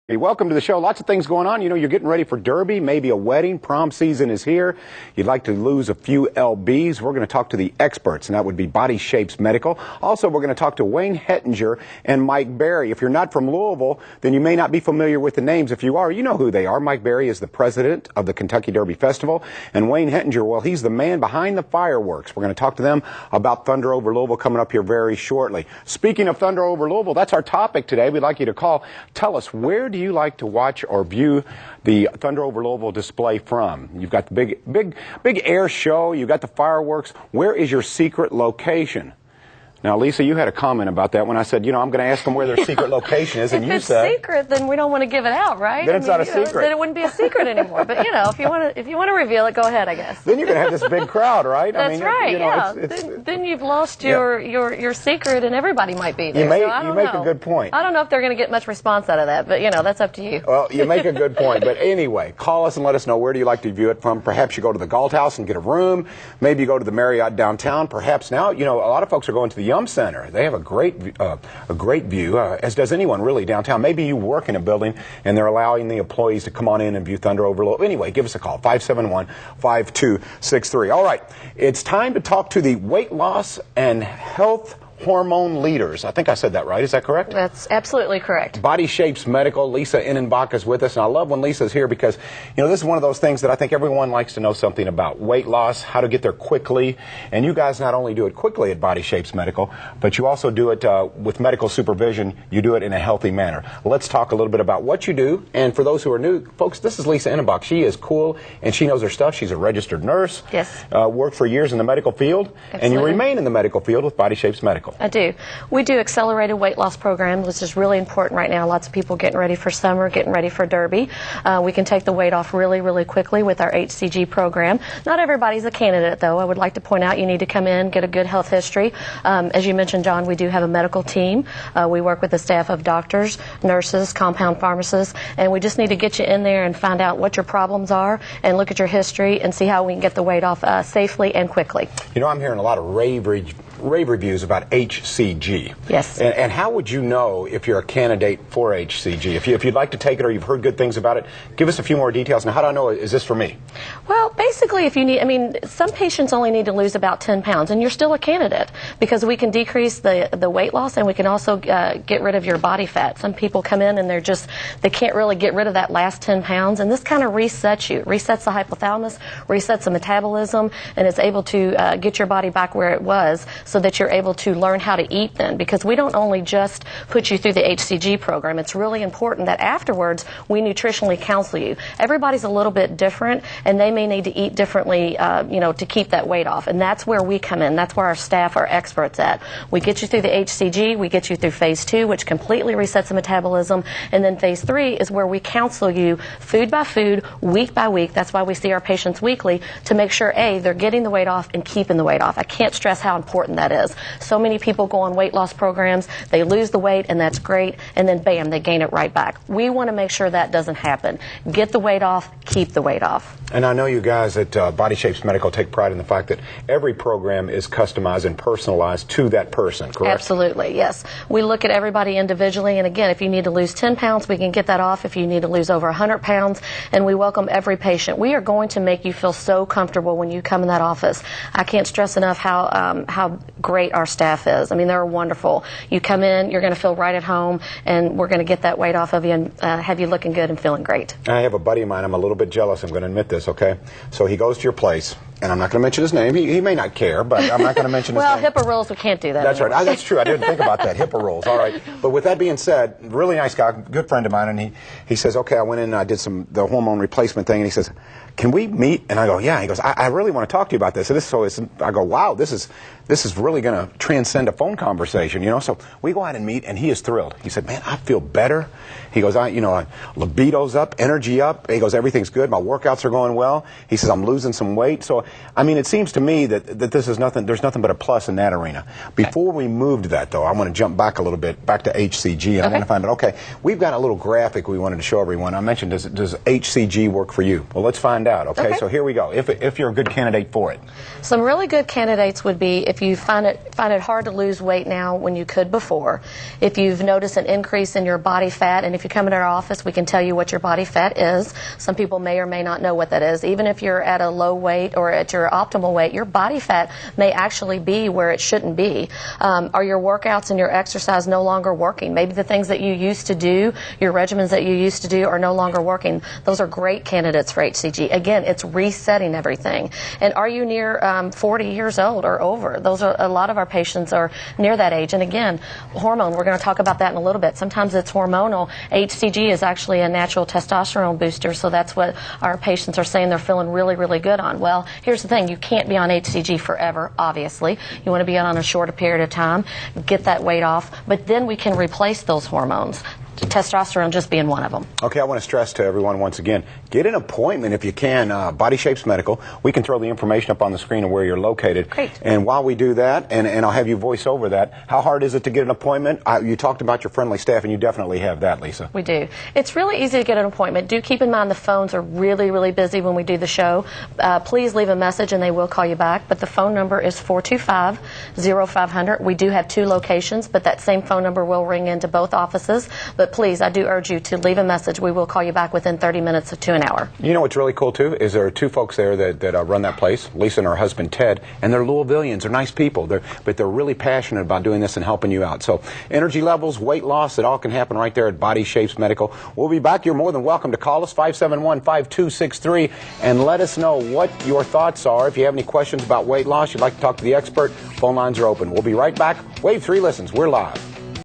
Hey, welcome to the show. Lots of things going on. You know, you're getting ready for Derby, maybe a wedding. Prom season is here. You'd like to lose a few lbs. We're going to talk to the experts, and that would be Body Shapes Medical. Also, we're going to talk to Wayne Hettinger and Mike Berry. If you're not from Louisville, then you may not be familiar with the names. If you are, you know who they are. Mike Berry is the president of the Kentucky Derby Festival, and Wayne Hettinger, well, he's the man behind the fireworks. We're going to talk to them about Thunder over Louisville coming up here very shortly. Speaking of Thunder over Louisville, that's our topic today. We'd like you to call. Tell us, where do you like to watch or view the Thunder over Louisville display from? You've got the big air show. You've got the fireworks. Where is your secret location? Now, Leesa, you had a comment about that when I said, you know, I'm going to ask them where their secret location is, and you said... If it's secret, then we don't want to give it out, right? Then it's not a secret. Then it wouldn't be a secret anymore. But, you know, if you want to reveal it, go ahead, I guess. Then you're going to have this big crowd, right? That's right, you know, yeah. Then you've lost your secret, and everybody might be there. You make a good point. I don't know if they're going to get much response out of that, but, you know, that's up to you. Well, you make a good point. But anyway, call us and let us know, where do you like to view it from? Perhaps you go to the Galt House and get a room. Maybe you go to the Marriott downtown. Perhaps now, you know, a lot of folks are going to the Yum Center. They have a great view, as does anyone really downtown. Maybe you work in a building and they're allowing the employees to come on in and view Thunder over Louisville. Anyway, give us a call, 571-5263. All right, it's time to talk to the weight loss and health hormone leaders. I think I said that right. Is that correct? That's absolutely correct. Body Shapes Medical. Leesa Ennenbach is with us, and I love when Leesa's here because, you know, this is one of those things that I think everyone likes to know something about. Weight loss, how to get there quickly, and you guys not only do it quickly at Body Shapes Medical, but you also do it with medical supervision. You do it in a healthy manner. Let's talk a little bit about what you do, and for those who are new, folks, this is Leesa Ennenbach. She is cool, and she knows her stuff. She's a registered nurse. Yes. Worked for years in the medical field, Absolutely. And you remain in the medical field with Body Shapes Medical. I do. We do accelerated weight loss programs, which is really important right now. Lots of people getting ready for summer, getting ready for Derby. We can take the weight off really, really quickly with our HCG program. Not everybody's a candidate, though. I would like to point out you need to come in, get a good health history. As you mentioned, John, we do have a medical team. We work with a staff of doctors, nurses, compound pharmacists, and we just need to get you in there and find out what your problems are and look at your history and see how we can get the weight off safely and quickly. You know, I'm hearing a lot of rave reviews about HCG. Yes. And how would you know if you're a candidate for HCG? If you'd like to take it or you've heard good things about it, give us a few more details. Now, how do I know, is this for me? Well, basically, if you need, I mean, some patients only need to lose about 10 pounds, and you're still a candidate because we can decrease the weight loss and we can also get rid of your body fat. Some people come in and they can't really get rid of that last 10 pounds, and this kind of resets you. It resets the hypothalamus, resets the metabolism, and it's able to get your body back where it was so that you're able to learn how to eat then, because we don't only just put you through the HCG program. It's really important that afterwards we nutritionally counsel you. Everybody's a little bit different, and they may need to eat differently, you know, to keep that weight off. And that's where we come in. That's where our staff are experts at. We get you through the HCG, we get you through phase 2, which completely resets the metabolism, and then phase 3 is where we counsel you food by food, week by week. That's why we see our patients weekly, to make sure, A, they're getting the weight off and keeping the weight off. I can't stress how important that is. So many people go on weight loss programs, they lose the weight, and that's great, and then bam, they gain it right back. We want to make sure that doesn't happen. Get the weight off, keep the weight off. And I know you guys at Body Shapes Medical take pride in the fact that every program is customized and personalized to that person, correct? Absolutely, yes. We look at everybody individually, and again, if you need to lose 10 pounds, we can get that off. If you need to lose over 100 pounds, and we welcome every patient. We are going to make you feel so comfortable when you come in that office. I can't stress enough how great our staff is. I mean, they're wonderful. You come in, you're going to feel right at home, and we're going to get that weight off of you and have you looking good and feeling great. I have a buddy of mine, I'm a little bit jealous, I'm going to admit this, okay? So he goes to your place, and I'm not going to mention his name. He may not care, but I'm not going to mention his name. Well, HIPAA rules, we can't do that. That's anymore. right. That's true. I didn't think about that. HIPAA rules. All right. But with that being said, really nice guy, good friend of mine, and he says, okay, I went in and I did the hormone replacement thing, and he says, can we meet? And I go, yeah. He goes, I really want to talk to you about this. And I go, wow, this is really going to transcend a phone conversation, you know? So we go out and meet, and he is thrilled. He said, man, I feel better. He goes, libido's up, energy up. He goes, everything's good. My workouts are going well. He says, I'm losing some weight. So, I mean, it seems to me that this is there's nothing but a plus in that arena. Before we moved to that, though, I want to jump back a little bit, back to HCG, and I want to find out, okay, we've got a little graphic we wanted to show everyone. I mentioned, does HCG work for you? Well, let's find out, okay? So here we go, if you're a good candidate for it. Some really good candidates would be if you find it hard to lose weight now when you could before, if you've noticed an increase in your body fat, and if you come into our office, we can tell you what your body fat is. Some people may or may not know what that is. Even if you're at a low weight or at your optimal weight, your body fat may actually be where it shouldn't be. Are your workouts and your exercise no longer working? Maybe the things that you used to do, your regimens that you used to do, are no longer working. Those are great candidates for HCG. Again, it's resetting everything. And are you near 40 years old or over? Those are a lot of our patients are near that age. And again, hormone, we're going to talk about that in a little bit. Sometimes it's hormonal. HCG is actually a natural testosterone booster, so that's what our patients are saying they're feeling really, really good on. Well, here's the thing. You can't be on HCG forever, obviously. You want to be on a shorter period of time, get that weight off, but then we can replace those hormones. Testosterone just being one of them. Okay, I want to stress to everyone once again, get an appointment if you can. Body Shapes Medical. We can throw the information up on the screen of where you're located. Great. And while we do that, and I'll have you voice over that, how hard is it to get an appointment? You talked about your friendly staff, and you definitely have that, Leesa. We do. It's really easy to get an appointment. Do keep in mind the phones are really, really busy when we do the show. Please leave a message, and they will call you back. But the phone number is 425-0500. We do have 2 locations, but that same phone number will ring into both offices. But please, I do urge you to leave a message. We will call you back within 30 minutes to an hour. You know what's really cool, too, is there are 2 folks there that run that place, Leesa and her husband, Ted, and they're Louisvillians. They're nice people, but they're really passionate about doing this and helping you out. So energy levels, weight loss, it all can happen right there at Body Shapes Medical. We'll be back. You're more than welcome to call us, 571-5263, and let us know what your thoughts are. If you have any questions about weight loss, you'd like to talk to the expert, phone lines are open. We'll be right back. Wave 3 listens. We're live.